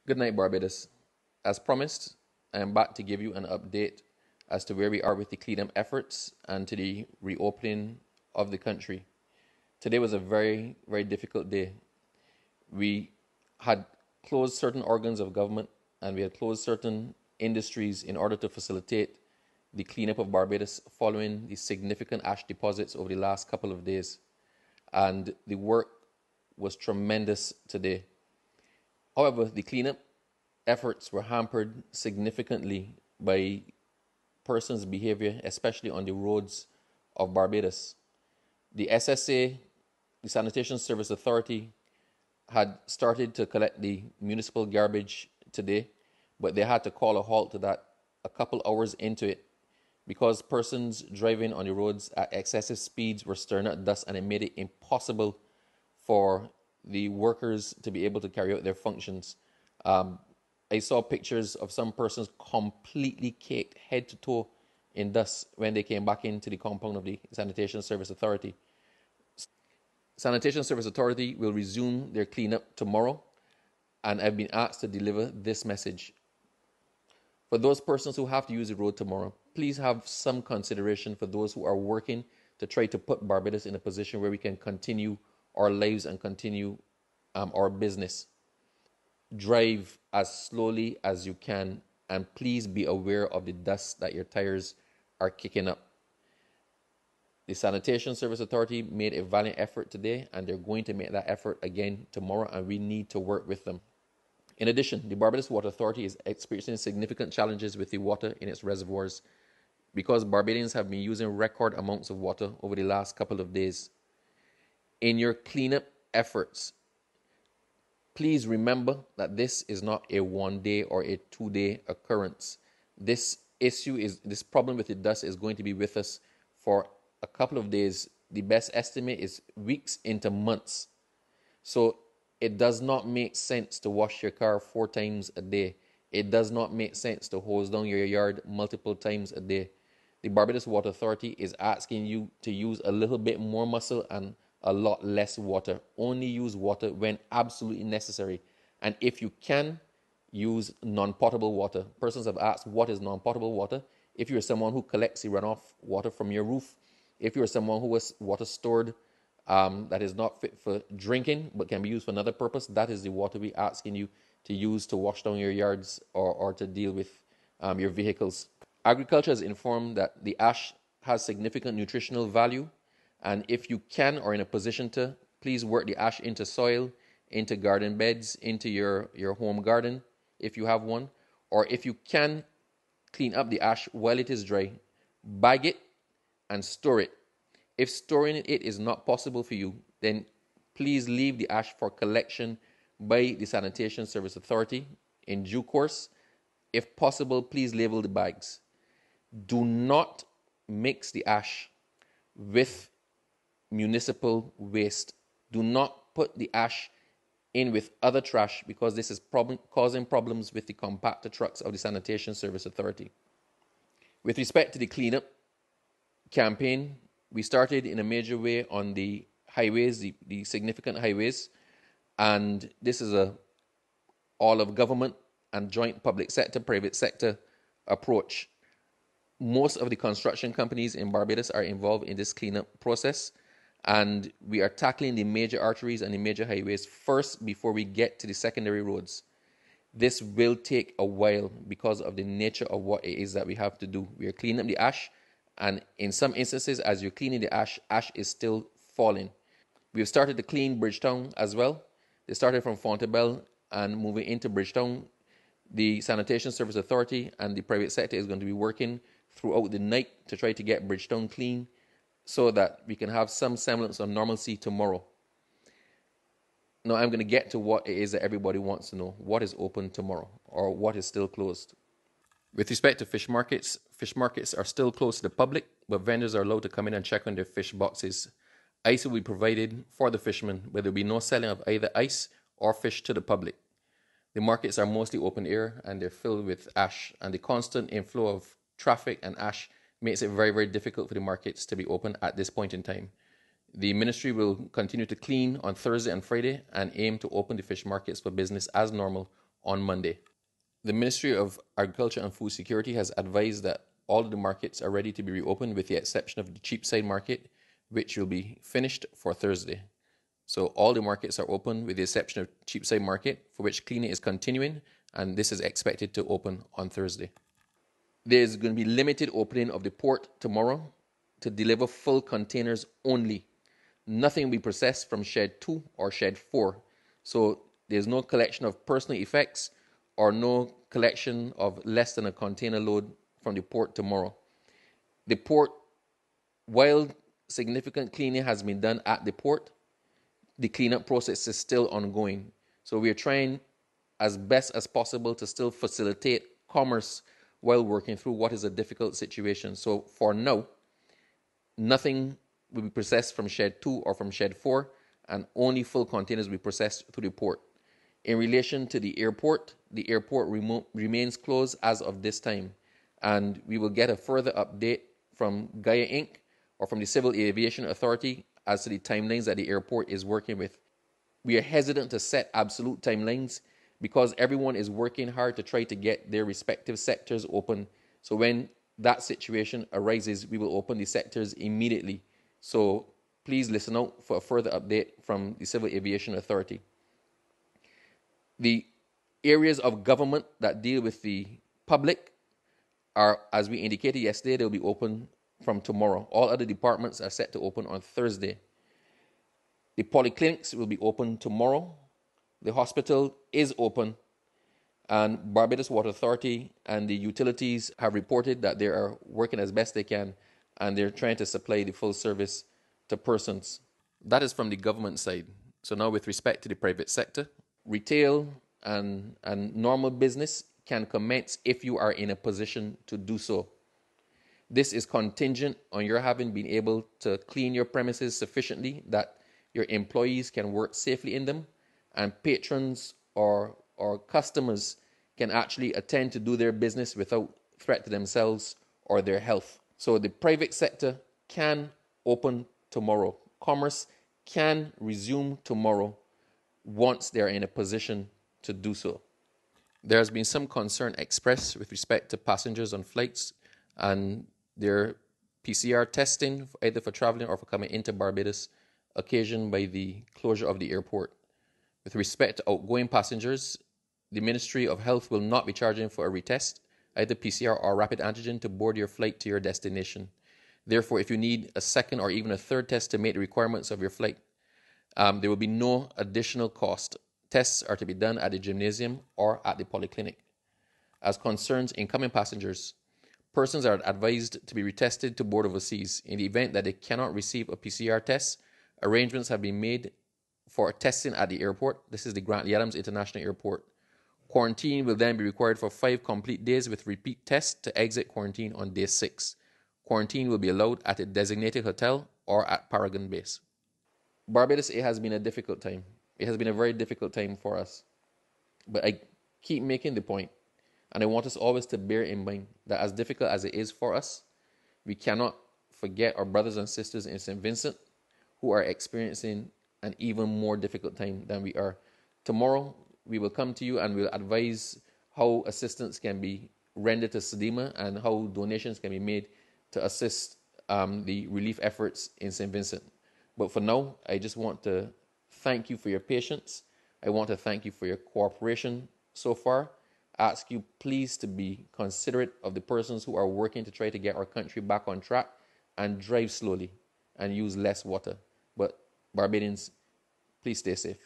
Good night, Barbados. As promised, I am back to give you an update as to where we are with the cleanup efforts and to the reopening of the country. Today was a very, very difficult day. We had closed certain organs of government and we had closed certain industries in order to facilitate the cleanup of Barbados following the significant ash deposits over the last couple of days. And the work was tremendous today. However, the cleanup efforts were hampered significantly by persons' behavior, especially on the roads of Barbados. The SSA, the Sanitation Service Authority, had started to collect the municipal garbage today, but they had to call a halt to that a couple hours into it because persons driving on the roads at excessive speeds were stirring up dust, and it made it impossible for the workers to be able to carry out their functions. I saw pictures of some persons completely caked head to toe in dust when they came back into the compound of the Sanitation Service Authority. Sanitation Service Authority will resume their cleanup tomorrow, and I've been asked to deliver this message. For those persons who have to use the road tomorrow, please have some consideration for those who are working to try to put Barbados in a position where we can continue our lives and continue our business. Drive as slowly as you can, and please be aware of the dust that your tires are kicking up. The Sanitation Service Authority made a valiant effort today, and they're going to make that effort again tomorrow, and we need to work with them. In addition, the Barbados Water Authority is experiencing significant challenges with the water in its reservoirs because Barbadians have been using record amounts of water over the last couple of days. In your cleanup efforts, please remember that this is not a 1 day or a 2 day occurrence. This problem with the dust is going to be with us for a couple of days. The best estimate is weeks into months. So it does not make sense to wash your car 4 times a day. It does not make sense to hose down your yard multiple times a day. The Barbados Water Authority is asking you to use a little bit more muscle and a lot less water. Only use water when absolutely necessary. And if you can, use non-potable water. Persons have asked, what is non-potable water? If you're someone who collects the runoff water from your roof, if you're someone who has water stored that is not fit for drinking but can be used for another purpose, that is the water we're asking you to use to wash down your yards or to deal with your vehicles. Agriculture is informed that the ash has significant nutritional value, and if you can or in a position to, please work the ash into soil, into garden beds, into your home garden if you have one, or if you can, clean up the ash while it is dry, bag it and store it. If storing it is not possible for you, then please leave the ash for collection by the Sanitation Service Authority in due course. If possible, please label the bags. Do not mix the ash with municipal waste. Do not put the ash in with other trash because this is causing problems with the compactor trucks of the Sanitation Service Authority. With respect to the cleanup campaign, we started in a major way on the highways, the significant highways, and this is a all of government and joint public sector, private sector approach. Most of the construction companies in Barbados are involved in this cleanup process, and we are tackling the major arteries and the major highways first before we get to the secondary roads. This will take a while because of the nature of what it is that we have to do. We are cleaning up the ash, and in some instances, as you're cleaning the ash is still falling. We've started to clean Bridgetown as well. They started from Fontebelle and moving into Bridgetown. The Sanitation Service Authority and the private sector is going to be working throughout the night to try to get Bridgetown clean so that we can have some semblance of normalcy tomorrow. Now I'm going to get to what it is that everybody wants to know. What is open tomorrow or what is still closed? With respect to fish markets are still closed to the public, but vendors are allowed to come in and check on their fish boxes. Ice will be provided for the fishermen, but there will be no selling of either ice or fish to the public. The markets are mostly open air and they're filled with ash, and the constant inflow of traffic and ash makes it very, very difficult for the markets to be open at this point in time. The ministry will continue to clean on Thursday and Friday and aim to open the fish markets for business as normal on Monday. The Ministry of Agriculture and Food Security has advised that all of the markets are ready to be reopened with the exception of the Cheapside market, which will be finished for Thursday. So all the markets are open with the exception of Cheapside market, for which cleaning is continuing, and this is expected to open on Thursday. There's going to be limited opening of the port tomorrow to deliver full containers only. Nothing will be processed from Shed 2 or Shed 4. So there's no collection of personal effects or no collection of less than a container load from the port tomorrow. The port, while significant cleaning has been done at the port, the cleanup process is still ongoing. So we are trying as best as possible to still facilitate commerce while working through what is a difficult situation. So for now, nothing will be processed from Shed 2 or from Shed 4, and only full containers will be processed through the port. In relation to the airport remains closed as of this time, and we will get a further update from Gaia Inc. or from the Civil Aviation Authority as to the timelines that the airport is working with. We are hesitant to set absolute timelines because everyone is working hard to try to get their respective sectors open. So when that situation arises, we will open the sectors immediately. So please listen out for a further update from the Civil Aviation Authority. The areas of government that deal with the public are, as we indicated yesterday, they'll be open from tomorrow. All other departments are set to open on Thursday. The polyclinics will be open tomorrow. The hospital is open, and Barbados Water Authority and the utilities have reported that they are working as best they can, and they're trying to supply the full service to persons. That is from the government side. So now with respect to the private sector, retail and normal business can commence if you are in a position to do so. This is contingent on your having been able to clean your premises sufficiently that your employees can work safely in them, and patrons or customers can actually attend to do their business without threat to themselves or their health. So the private sector can open tomorrow. Commerce can resume tomorrow once they're in a position to do so. There has been some concern expressed with respect to passengers on flights and their PCR testing, either for traveling or for coming into Barbados, occasioned by the closure of the airport. With respect to outgoing passengers, the Ministry of Health will not be charging for a retest, either PCR or rapid antigen, to board your flight to your destination. Therefore, if you need a second or even a third test to meet the requirements of your flight, there will be no additional cost. Tests are to be done at the gymnasium or at the polyclinic. As concerns incoming passengers, persons are advised to be retested to board overseas. In the event that they cannot receive a PCR test, arrangements have been made for testing at the airport. This is the Grantley Adams International Airport. Quarantine will then be required for 5 complete days with repeat tests to exit quarantine on day 6. Quarantine will be allowed at a designated hotel or at Paragon Base. Barbados, it has been a difficult time. It has been a very difficult time for us. But I keep making the point, and I want us always to bear in mind that as difficult as it is for us, we cannot forget our brothers and sisters in St. Vincent who are experiencing an even more difficult time than we are. Tomorrow, we will come to you and we'll advise how assistance can be rendered to SEDIMA and how donations can be made to assist the relief efforts in St. Vincent. But for now, I just want to thank you for your patience. I want to thank you for your cooperation so far. I ask you please to be considerate of the persons who are working to try to get our country back on track, and drive slowly and use less water. But Barbadians, please stay safe.